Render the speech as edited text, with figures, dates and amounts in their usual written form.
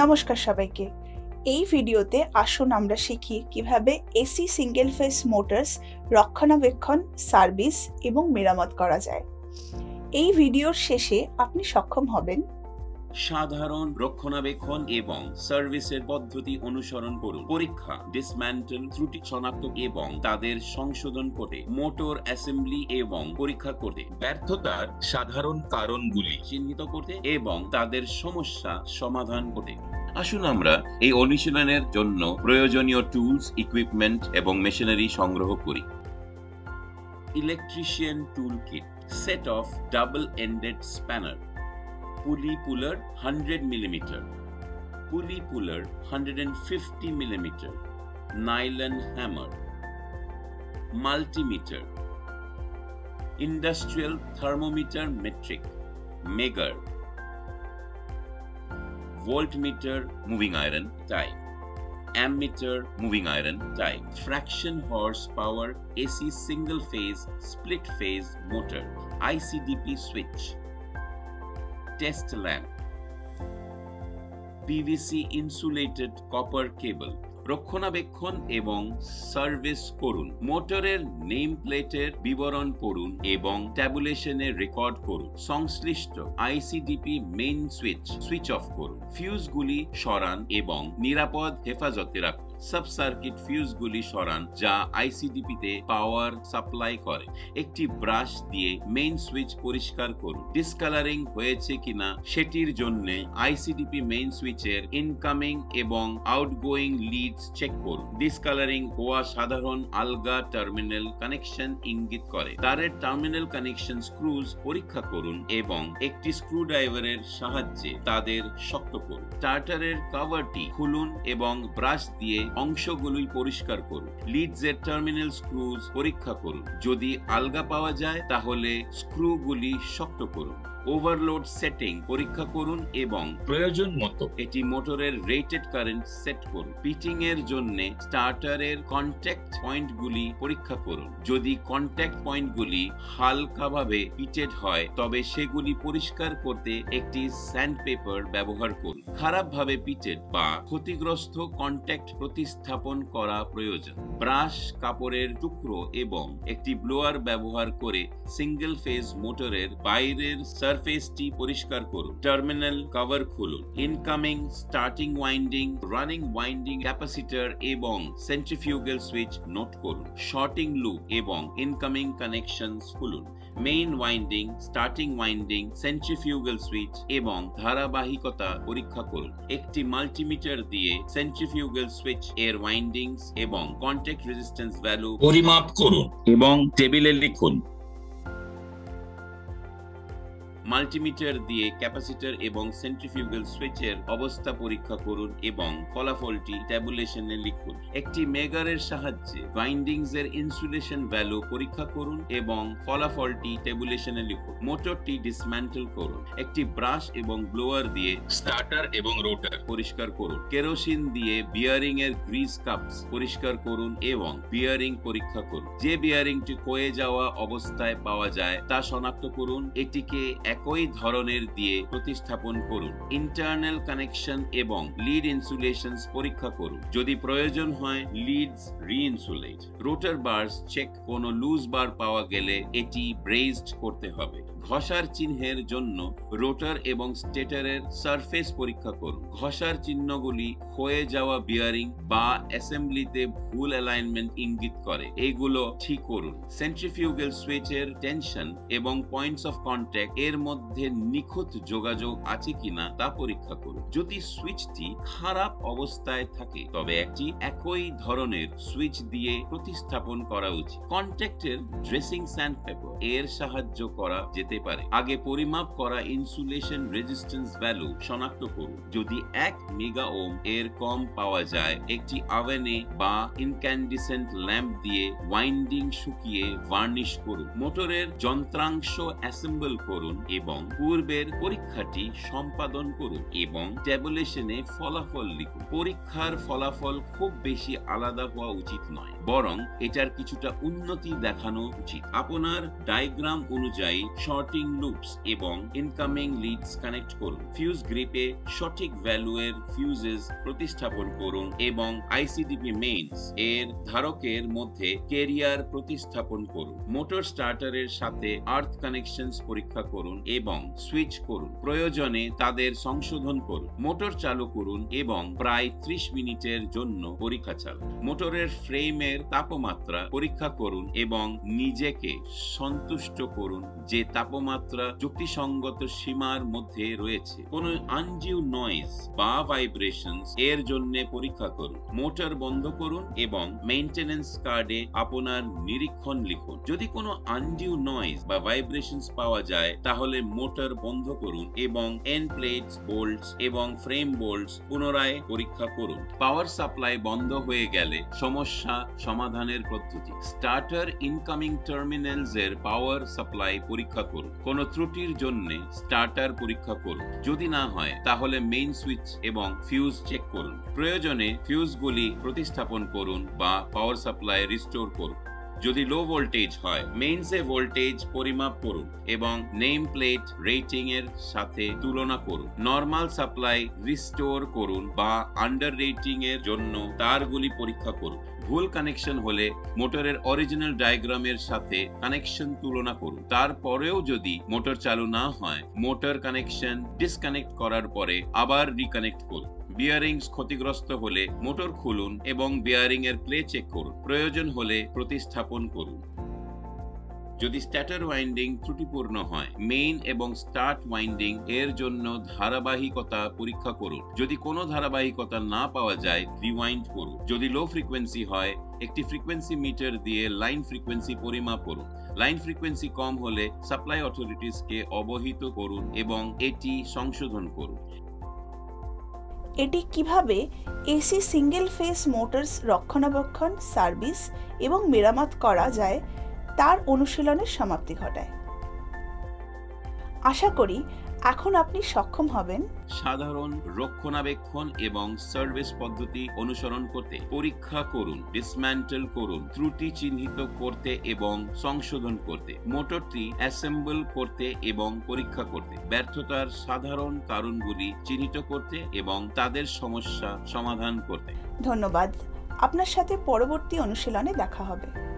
নমস্কার সবাইকে। এই ভিডিওতে আসুন আমরা শিখি কিভাবে এসি সিঙ্গেল ফেজ মোটরস রক্ষণাবেক্ষণ, সার্ভিস এবং মেরামত করা যায়। এই ভিডিওর শেষে আপনি সক্ষম হবেন সাধারণ রক্ষণাবেক্ষণ এবং সার্ভিসের পদ্ধতি অনুসরণ করুন, পরীক্ষা, ডিসম্যান্টল, ত্রুটি শনাক্ত এবং তাদের সংশোধন করে, মোটর অ্যাসেম্বলি এবং পরীক্ষা করতে, ব্যর্থতার সাধারণ কারণগুলি চিহ্নিত করতে এবং তাদের সমস্যা সমাধান করতে। আসুন আমরা এই অনুশীলনের জন্য প্রয়োজনীয় টুলস, ইকুইপমেন্ট এবং মেশিনারি সংগ্রহ করি। Electrician tool kit, set of double ended spanner, pulley puller 100 mm, pulley puller 150 mm, nylon hammer, multimeter, industrial thermometer metric, megar, voltmeter moving iron type, ammeter moving iron type, fraction horsepower AC single phase split phase motor, ICDP switch, test lamp, PVC insulated copper cable। রক্ষণাবেক্ষণ এবং service করুন। মোটরের name প্লেটের বিবরণ পড়ুন এবং ট্যাবুলেশনে record করুন। সংশ্লিষ্ট আইসিডিপি মেইন সুইচ অফ করুন। ফিউজগুলি সরান এবং নিরাপদ হেফাজতে রাখুন। সাব সার্কিট ফিউজগুলি সরান যা আইসিডিপিতে পাওয়ার সাপ্লাই করে। একটি ব্রাশ দিয়ে মেইন সুইচ পরিষ্কার করুন। ডিসকালারিং হয়েছে কিনা সেটির জন্য আইসিডিপি মেইন সুইচের ইনকামিং এবং আউটগোয়িং লিডস চেক করুন। ডিসকালারিং হওয়া সাধারণ আলগা টার্মিনাল কানেকশন ইঙ্গিত করে। তারের টার্মিনাল কানেকশন স্ক্রুজ পরীক্ষা করুন এবং একটি স্ক্রুড্রাইভারের সাহায্যে তাদের শক্ত করুন। স্টার্টারের কভারটি খুলুন এবং ব্রাশ দিয়ে অংশগুলোই পরিষ্কার করুন। লিডসের টার্মিনাল স্ক্রুজ পরীক্ষা করুন। যদি আলগা পাওয়া যায় তাহলে স্ক্রুগুলি শক্ত করুন। ওভারলোড সেটিং পরীক্ষা করুন এবং প্রয়োজন মতো এটি মোটরের রেটেড কারেন্ট সেট করুন। পিটিং এর জন্য স্টার্টারের কন্ট্যাক্ট পয়েন্টগুলি পরীক্ষা করুন। যদি কন্ট্যাক্ট পয়েন্টগুলি হালকাভাবে পিটেড হয় তবে সেগুলি পরিষ্কার করতে একটি স্যান্ডপেপার ব্যবহার করুন। খারাপভাবে পিটেড বা ক্ষতিগ্রস্ত কন্ট্যাক্ট প্রতিস্থাপন করা প্রয়োজন। ব্রাশ, কাপড়ের টুকরো এবং একটি ব্লোয়ার ব্যবহার করে সিঙ্গেল ফেজ মোটরের বাইরের সারফেসটি পরিষ্কার করুন। টার্মিনাল কভার খুলুন। Incoming, starting winding, running winding, capacitor এবং সেন্ট্রিফিউগাল সুইচ নোট করুন। শর্টিং লুপ এবং ইনকামিং কানেকশনস খুলুন। Main winding, starting winding, centrifugal switch এবং ধারাবাহিকতা পরীক্ষা করুন। একটি মাল্টিমিটার দিয়ে সেন্ট্রিফিউগাল সুইচ এর ওয়াইন্ডিংস এবং কন্ট্যাক্ট রেজিস্ট্যান্স ভ্যালু পরিমাপ করুন এবং টেবিলে লিখুন। মাল্টিমিটার দিয়ে ক্যাপাসিটর এবং সেন্ট্রিফিউগাল সুইচের অবস্থা পরীক্ষা করুন এবং ফলাফলটি ট্যাবুলেশনে লিখুন। একটি মেগারের সাহায্যে ওয়াইন্ডিংস এর ইনসুলেশন ভ্যালু পরীক্ষা করুন এবং ফলাফলটি ট্যাবুলেশনে লিখুন। মোটরটি ডিসম্যান্টল করুন। একটি ব্রাশ এবং ব্লোয়ার দিয়ে স্টার্টার এবং রোটার পরিষ্কার করুন। কেরোসিন দিয়ে বিয়ারিং এর গ্রিস কাপস পরিষ্কার করুন এবং বিয়ারিং পরীক্ষা করুন। যে বিয়ারিংটি ক্ষয়ে যাওয়া অবস্থায় পাওয়া যায় তা শনাক্ত করুন। এটিকে একই ধরনের দিয়ে প্রতিস্থাপন করুন। ইন্টারনাল কানেকশন এবং লিড ইনসুলেশন পরীক্ষা করুন। যদি প্রয়োজন হয় লিডস রিইনসুলেট। রোটার বার্স চেক। কোনো লুজ বার পাওয়া গেলে এটি ব্রেসড করতে হবে। ঘষার চিহ্নের জন্য রোটার এবং স্টেটরের সারফেস পরীক্ষা করুন। ঘষার চিহ্নগুলি ক্ষয়ে যাওয়া বিয়ারিং বা অ্যাসেম্বলিতে ভুল অ্যালাইনমেন্ট ইঙ্গিত করে। এগুলো ঠিক করুন। সেন্ট্রিফিউগাল সুইচের টেনশন এবং পয়েন্টস অফ কন্ট্যাক্ট এর মধ্যে নিখুঁত যোগাযোগ আছে কিনা তা পরীক্ষা করুন। যদি সুইচটি খারাপ অবস্থায় থাকে তবে একটি একই ধরনের সুইচ দিয়ে প্রতিস্থাপন করা উচিত। কন্ট্যাক্টের ড্রেসিং স্যান্ডপেপার এর সাহায্য করা যেতে পারে। আগে পরিমাপ করা ইনসুলেশন রেজিস্ট্যান্স ভ্যালু শনাক্ত করুন। যদি 1 মেগা ওম এর কম পাওয়া যায় একটি ওভেনে বা ইনক্যান্ডিসেন্ট ল্যাম্প দিয়ে ওয়াইন্ডিং শুকিয়ে ভার্নিশ করুন। মোটরের যন্ত্রাংশ অ্যাসেম্বল করুন এবং পূর্বের পরীক্ষাটি সম্পাদন করুন এবং ট্যাবুলেশনে ফলাফল লিখুন। পরীক্ষার ফলাফল খুব বেশি আলাদা হওয়া উচিত নয়। বরং এটার কিছুটা উন্নতি দেখানো উচিত। আপনার ডায়াগ্রাম অনুযায়ী শর্টিং লুপস এবং ইনকামিং লিডস কানেক্ট করুন। ফিউজ গ্রিপে সঠিক ভ্যালু এর ফিউজেস প্রতিস্থাপন করুন এবং আইসিডিপি মেইনস এর ধারকের মধ্যে ক্যারিয়ার প্রতিস্থাপন করুন। মোটর স্টার্টারের সাথে আর্থ কানেকশনস পরীক্ষা করুন এবং সুইচ করুন। প্রয়োজনে তাদের সংশোধন করুন। মোটর চালু করুন এবং প্রায় 30 মিনিটের জন্য পরীক্ষা চালান। মোটরের ফ্রেমের তাপমাত্রা পরীক্ষা করুন এবং নিজেকে সন্তুষ্ট করুন যে তাপমাত্রা যুক্তিসঙ্গত সীমার মধ্যে রয়েছে। কোনো আনডিউ নয়েজ বা ভাইব্রেশনস এর জন্য পরীক্ষা করুন। মোটর বন্ধ করুন এবং মেইনটেনেন্স কার্ডে আপনার নিরীক্ষণ লিখুন। যদি কোনো আনডিউ নয়েজ বা ভাইব্রেশনস পাওয়া যায় তাহলে মোটর বন্ধ করুন এবং এন্ড প্লেটস, বোল্টস এবং ফ্রেম বোল্টস পুনরায় পরীক্ষা করুন। পাওয়ার সাপ্লাই বন্ধ হয়ে গেলে সমস্যা সমাধানের পদ্ধতি। স্টার্টার ইনকামিং টার্মিনালস এর পাওয়ার সাপ্লাই পরীক্ষা করুন। কোনো ত্রুটির জন্য স্টার্টার পরীক্ষা করুন। যদি না হয় তাহলে মেইন সুইচ এবং ফিউজ চেক করুন। প্রয়োজনে ফিউজগুলি প্রতিস্থাপন করুন বা পাওয়ার সাপ্লাই রিস্টোর করুন। যদি লো ভোল্টেজ হয় মেইনসে ভোল্টেজ পরিমাপ করুন এবং নেম প্লেট রেটিং এর সাথে তুলনা করুন। নরমাল সাপ্লাই রিস্টোর করুন বা আন্ডার রেটিং এর জন্য তারগুলি পরীক্ষা করুন। ভুল কানেকশন হলে মোটরের অরিজিনাল ডায়াগ্রামের সাথে কানেকশন তুলনা করুন। তারপরেও যদি মোটর চালু না হয় মোটর কানেকশন ডিসকানেক্ট করার পরে আবার রিকানেক্ট করুন। বিয়ারিংস ক্ষতিগ্রস্ত হলে মোটর খুলুন এবং বিয়ারিং এর প্লে চেক করুন। প্রয়োজন হলে প্রতিস্থাপন করুন। যদি স্টার্টার ওয়াইন্ডিং ত্রুটিপূর্ণ হয় মেইন এবং স্টার্ট ওয়াইন্ডিং এর জন্য ধারাবাহিকতা পরীক্ষা করুন। যদি কোনো ধারাবাহিকতা না পাওয়া যায় রিওয়াইন্ড করুন। যদি লো ফ্রিকোয়েন্সি হয় একটি ফ্রিকোয়েন্সি মিটার দিয়ে লাইন ফ্রিকোয়েন্সি পরিমাপ করুন। লাইন ফ্রিকোয়েন্সি কম হলে সাপ্লাই অথরিটিসকে অবহিত করুন এবং এটি সংশোধন করুন। এটি কিভাবে এসি সিঙ্গেল ফেজ মোটরস রক্ষণাবেক্ষণ, সার্ভিস এবং মেরামত করা যায় তার অনুশীলনের সমাপ্তি ঘটায়। আশা করি এখন আপনি সক্ষম হবেন সাধারণ রক্ষণাবেক্ষণ এবং সার্ভিস পদ্ধতি অনুসরণ করতে। পরীক্ষা করুন, ডিসম্যান্টেল করুন, ত্রুটি চিহ্নিত করতে এবং সংশোধন করতে, মোটরটি অ্যাসেম্বল করতে এবং পরীক্ষা করতে, ব্যর্থতার সাধারণ কারণগুলি চিহ্নিত করতে এবং তাদের সমস্যা সমাধান করতে। ধন্যবাদ। আপনার সাথে পরবর্তী অনুশীলনে দেখা হবে।